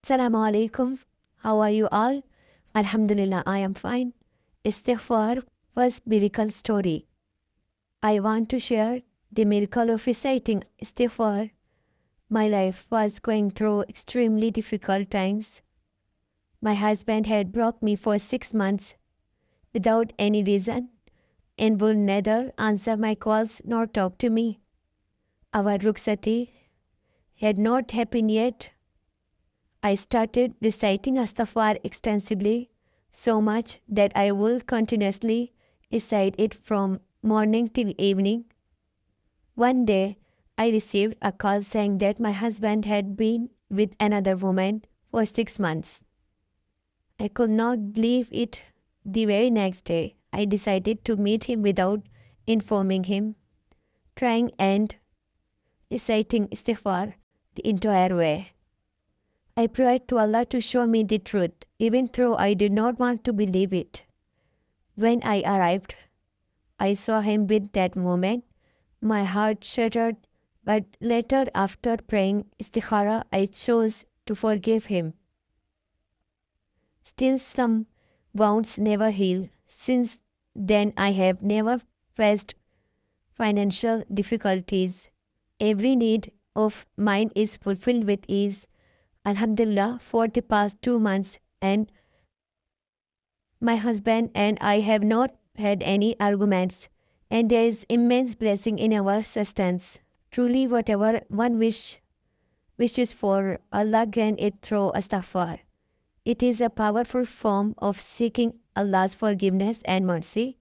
Assalamu alaikum. How are you all? Alhamdulillah, I am fine. Istighfar was miracle story. I want to share the miracle of reciting istighfar. My life was going through extremely difficult times. My husband had blocked me for 6 months without any reason and would neither answer my calls nor talk to me. Our rukhsati had not happened yet. I started reciting Astaghfar extensively, so much that I would continuously recite it from morning till evening. One day, I received a call saying that my husband had been with another woman for 6 months. I could not believe it. The very next day, I decided to meet him without informing him, crying and reciting Istighfar the entire way. I prayed to Allah to show me the truth, even though I did not want to believe it. When I arrived, I saw him with that woman. My heart shattered, but later, after praying istikhara, I chose to forgive him. Still, some wounds never heal. Since then, I have never faced financial difficulties. Every need of mine is fulfilled with ease. Alhamdulillah, for the past 2 months, and my husband and I have not had any arguments, and there is immense blessing in our sustenance. Truly, whatever one wishes for, Allah grant it through Astaghfar. It is a powerful form of seeking Allah's forgiveness and mercy.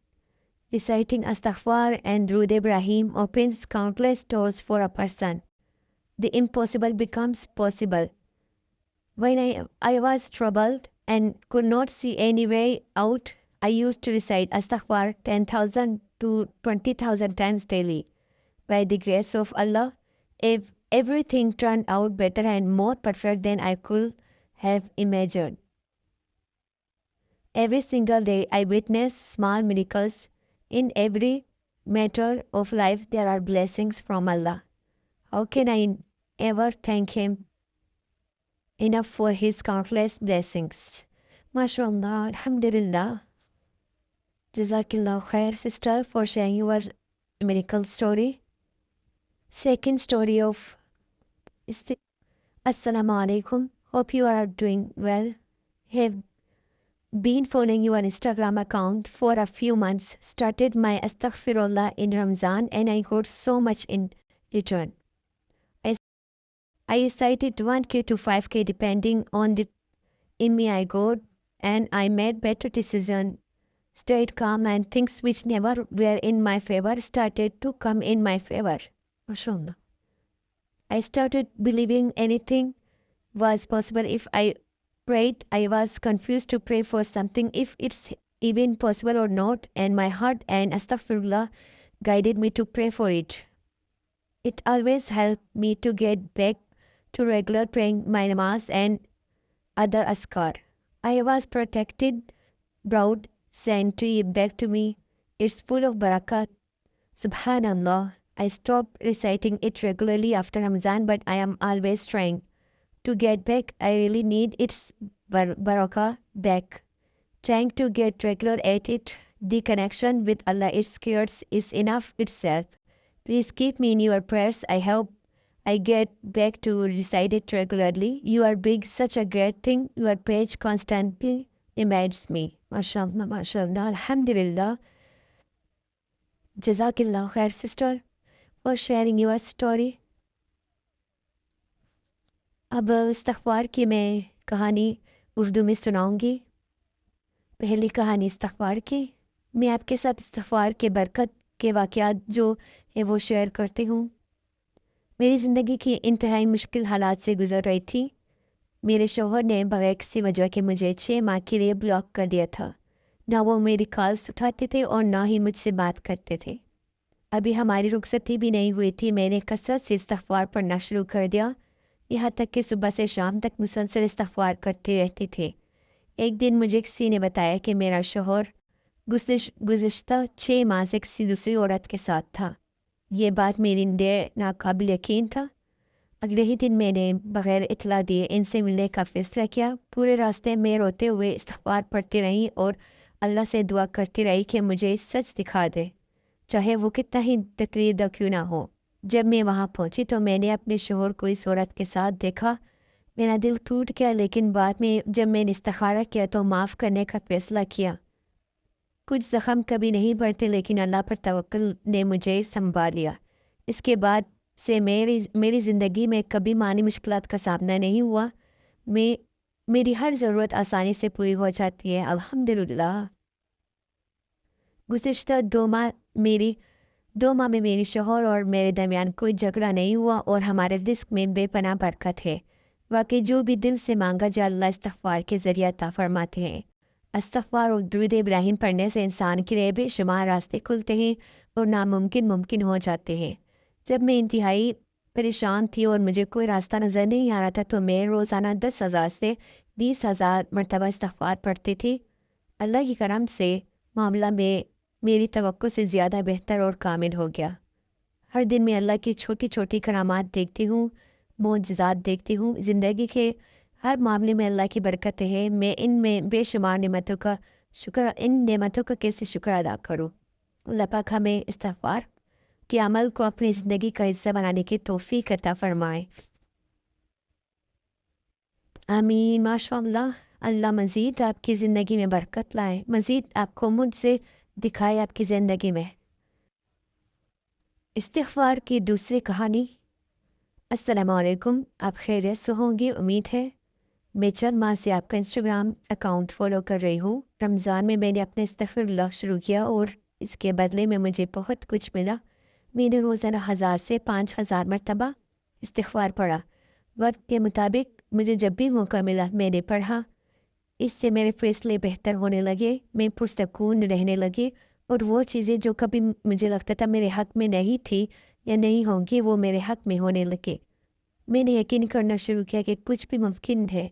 Reciting Astaghfar and Durud Ibrahim opens countless doors for a person. The impossible becomes possible. When I was troubled and could not see any way out, I used to recite Astaghfar 10,000 to 20,000 times daily. By the grace of Allah, if everything turned out better and more perfect than I could have imagined. Every single day I witness small miracles. In every matter of life there are blessings from Allah. How can I ever thank Him enough for His countless blessings? MashaAllah, Alhamdulillah. Jazakillah khair, sister, for sharing your miracle story. Second story of Assalamu alaikum. Hope you are doing well. Have been following your Instagram account for a few months. Started my Astaghfirullah in Ramzan and I got so much in return. I recited 1K to 5K depending on the IMI I got, and I made better decisions, stayed calm, and things which never were in my favor started to come in my favor. MashaAllah. I started believing anything was possible if I prayed. I was confused to pray for something if it's even possible or not, and my heart and Astaghfirullah guided me to pray for it. It always helped me to get back to regular praying my namaz and other askar. I was protected, brought sanctuary back to me. It's full of barakat. Subhanallah. I stopped reciting it regularly after Ramadan, but I am always trying to get back. I really need its barakah back. Trying to get regular at it. The connection with Allah, its cures, is enough itself. Please keep me in your prayers. I hope I get back to recite it regularly. You are big, such a great thing. Your page constantly reminds me. MashaAllah, MashaAllah, Alhamdulillah. Jazakillah khair, sister, for sharing your story. अब इस्तग़फ़ार की मैं कहानी उर्दू में सुनाऊंगी। पहली कहानी इस्तग़फ़ार की। मैं आपके साथ इस्तग़फ़ार के बरकत के वाक़यात जो है वो शेयर करती हूँ। मेरी ज़िंदगी की इंतहाई मुश्किल हालात से गुज़र रही थी। मेरे शौहर ने बगैर किसी वजह के मुझे 6 माह के लिए ब्लॉक कर दिया था। ना वो मेरी कॉल्स उठाते थे और ना ही मुझसे बात करते थे। अभी हमारी रुखसती भी नहीं हुई थी। मैंने कसरत से इस्तग़फ़ार पढ़ना शुरू कर दिया, यहाँ तक कि सुबह से शाम तक मुसलसल इस्तग़फ़ार करते रहते थे। एक दिन मुझे किसी ने बताया कि मेरा शौहर गुज़िश्ता 6 माह से किसी दूसरी औरत के साथ था। ये बात मेरे लिए नाकाबिल यकीन था। अगले ही दिन मैंने बग़ैर इत्तला दिए इनसे मिलने का फ़ैसला किया। पूरे रास्ते में रोते हुए इस्तिग़फ़ार पढ़ती रही और अल्लाह से दुआ करती रही कि मुझे सच दिखा दे, चाहे वो कितना ही तकलीफ़देह क्यों ना हो। जब मैं वहाँ पहुँची तो मैंने अपने शौहर को इस औरत के साथ देखा। मेरा दिल टूट गया, लेकिन बाद में जब मैंने इस्तिख़ारा किया तो माफ़ करने का फ़ैसला किया। कुछ ज़ख़म कभी नहीं बढ़ते, लेकिन अल्लाह पर तवक्कुल ने मुझे सँभाल लिया। इसके बाद से मेरी ज़िंदगी में कभी माली मुश्किलात का सामना नहीं हुआ। मैं मेरी हर ज़रूरत आसानी से पूरी हो जाती है, अल्हम्दुलिल्लाह। गुज़िश्ता 2 माह में मेरे शौहर और मेरे दरमियान कोई झगड़ा नहीं हुआ और हमारे रिज़्क़ में बेपनाह बरकत है। वाक़ई जो भी दिल से मांगा जाए अल्लाह इस्तिग़फ़ार के ज़रिए अता फ़रमाते हैं। इस्तिग़फ़ार और दुरूद इब्राहिम पढ़ने से इंसान के लिए बेशुमार रास्ते खुलते हैं और नामुमकिन मुमकिन हो जाते हैं। जब मैं इंतहाई परेशान थी और मुझे कोई रास्ता नज़र नहीं आ रहा था तो मैं रोज़ाना 10,000 से 20,000 मरतबा इस्तिग़फ़ार पढ़ती थी। अल्लाह की करम से मामला में मेरी तवक्को से ज़्यादा बेहतर और कामिल हो गया। हर दिन मैं अल्लाह की छोटी-छोटी करामात देखती हूँ, मोअज़िज़ात देखती हूँ। ज़िंदगी के हर मामले में अल्लाह की बरकतें हैं। मैं इनमें बेशुमार इन नेमतों का कैसे शुक्र अदा करूँ। अल्लाह पाक हमें इस्तिग़फ़ार के अमल को अपनी ज़िंदगी का हिस्सा बनाने की तौफ़ीक अता फ़रमाए। आमीन। माशाअल्लाह। अल्लाह मज़ीद आपकी ज़िंदगी में बरकत लाए, मज़ीद आपको मुझसे दिखाए आपकी ज़िंदगी में। इस्तिग़फ़ार की दूसरी कहानी। अस्सलामु अलैकुम। आप खैरियत से होंगी, उम्मीद है। मैं चंद माह से आपका इंस्टाग्राम अकाउंट फ़ॉलो कर रही हूँ। रमज़ान में मैंने अपने इस्तिग़फ़ार शुरू किया और इसके बदले में मुझे बहुत कुछ मिला। मैंने रोज़ाना 1000 से 5000 मरतबा इस्तिग़फ़ार पढ़ा। वक्त के मुताबिक मुझे जब भी मौका मिला मैंने पढ़ा। इससे मेरे फ़ैसले बेहतर होने लगे, मैं पुरसकून रहने लगी और वो चीज़ें जो कभी मुझे लगता था मेरे हक़ में नहीं थी या नहीं होंगी, वो मेरे हक़ में होने लगे। मैंने यकीन करना शुरू किया कि कुछ भी मुमकिन है,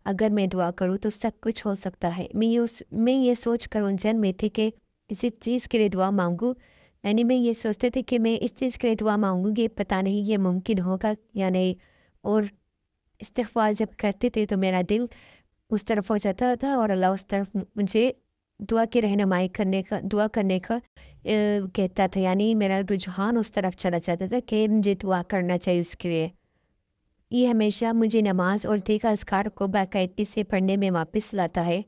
अगर मैं दुआ करूँ तो सब कुछ हो सकता है। मैं ये सोच कर उलझन में थी कि इसी चीज़ के लिए दुआ मांगूँ, यानी मैं ये सोचती थी कि मैं इस चीज़ के लिए दुआ मांगूँगी, पता नहीं ये मुमकिन होगा या नहीं। और इस्तिग़फ़ार जब करते थे तो मेरा दिल उस तरफ हो जाता था और अल्लाह उस तरफ मुझे दुआ करने का कहता था, यानी मेरा रुझान उस तरफ चला जाता था कि मुझे दुआ करना चाहिए उसके लिए। ये हमेशा मुझे नमाज और दीगर अज़कार को बाकायदगी से पढ़ने में वापस लाता है।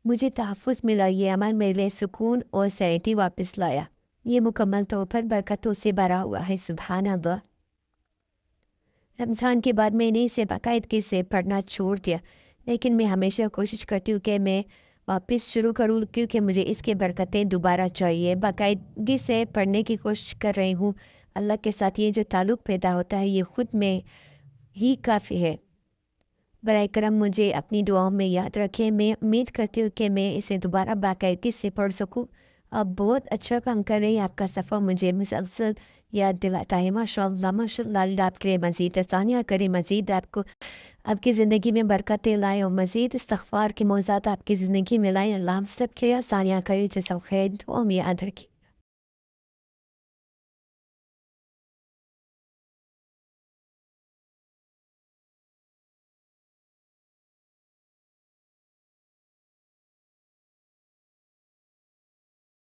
मुझे तहफ़्फ़ुज़ मिला, ये अमल मेरे लिए सुकून और सैंती वापस लाया। ये मुकम्मल तौर पर बरकतों से भरा हुआ है, सुभान अल्लाह। रमज़ान के बाद मैंने इसे बाकायदगी से पढ़ना छोड़ दिया, लेकिन मैं हमेशा कोशिश करती हूँ कि मैं वापस शुरू करूँ, क्योंकि मुझे इसकी बरकतें दोबारा चाहिए। बाकायदगी से पढ़ने की कोशिश कर रही हूँ। अल्लाह के साथ ये जो ताल्लुक़ पैदा होता है ये ख़ुद में ही काफ़ी है। बराए करम मुझे अपनी दुआओं में याद रखें। मैं उम्मीद करती हूँ कि मैं इसे दोबारा बाकायदगी से पढ़ सकूँ। आप बहुत अच्छा काम कर रही हैं, आपका सफ़र मुझे मुसलसल याद दिलाता है। माशाअल्लाह माशाअल्लाह। अल्लाह आपके लिए मज़ीद आसानियाँ करे, मज़ीद आपको आपकी ज़िंदगी में बरकतें लाए और मज़ीद इस्तिग़फ़ार के मौज़ात आपकी ज़िंदगी में लाएँ। अल्लाह हम सब के लिए आसानियाँ करे। जज़ाकल्लाह खैर, दुआ में याद रखें।